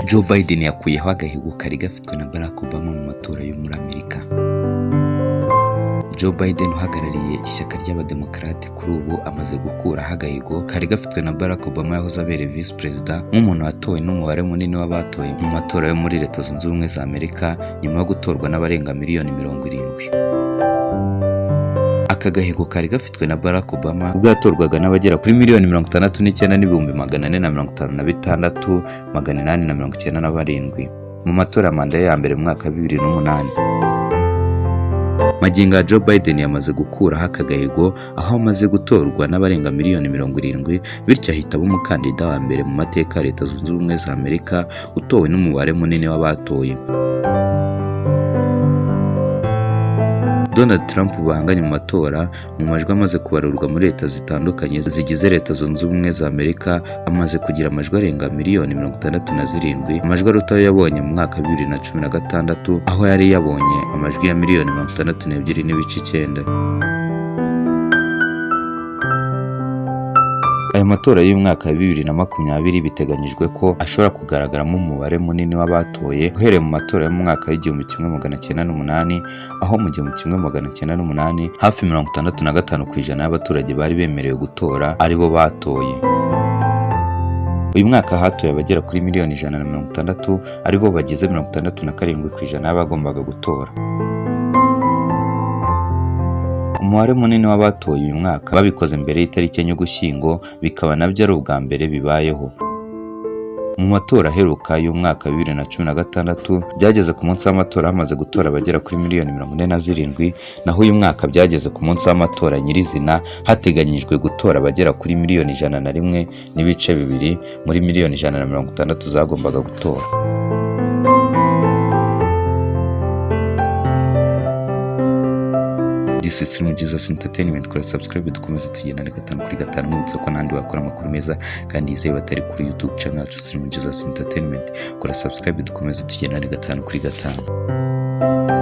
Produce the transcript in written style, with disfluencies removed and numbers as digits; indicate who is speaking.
Speaker 1: Joe Biden yakuyeho agahigo kari gafitwe na Barack Obama mu matora yo muri Amerika. Joe Biden uhagarariye ishyaka ry'abademokarate kuri ubu amaze gukuraho agahigo kari gafitwe na Barack Obama yahoze abereye vice perezida nk'umuntu watowe n'umubare munini w'abatoye mu matora yo muri Leta Zunze Ubumwe za Amerika nyuma yo gutorwa n'abarenga miliyoni 70. Aka gahigo kari gafitwe na Barack Obama ubwo yatorwaga n'abagera kuri miliyoni 69,456,897 mu matora manda ya mbere mu mwaka wa 2008. Magingo Joe Biden yamaze gukuraho aka gahigo aho amaze gutorwa n'abarenga miliyoni 70, bityo ahita umukandida wa mbere mu mateka ya Leta Zunze Ubumwe za Amerika utowe n'umubare munini w'abatoye. Donald Trump bahanganye mu matora mu majwi amaze kubarurwa muri leta zitandukanye zigize Leta Zunze Ubumwe za Amerika amaze kugira amajwi arenga miliyoni 67, amajwi aruta yabonye mu mwaka wa 2016 aho yari yabonye amajwi ya miliyoni 62.9. Aya matora y'umwaka wa 2020 biteganyijwe ko ashobora kugaragaramo umubare munini w'abatoye uhereye mu matora yo mu mwaka w'1908 aho mu 1908 hafi 65% y'abaturage bari bemerewe gutora aribo batoye. Uyu mwaka hatoye abagera kuri miliyoni 160 aribo bagize 67% y'abagombaga gutora. Umubare munini w'abatoye uyu mwaka babikoze mbere y'itariki y'Ugushyingo bikaba nabyo ari ubwa mbere bibayeho. Mu matora aheruka y'umwaka wa 2016 byageze ku munsi w'amatora hamaze gutora abagera kuri miliyoni 47, naho uyu mwaka byageze ku munsi w'amatora nyirizina hateganyijwe gutora abagera kuri miliyoni 101.2 muri miliyoni 160 zagombaga gutora. This is Jesus Entertainment. Kora subscribe dukomeze tugendane 5/5 mwibutsa ko nandi wakora amakuru meza kandi yizewe batari kuri YouTube channel Jesus Entertainment. Kora subscribe dukomeze tugendane 5/5.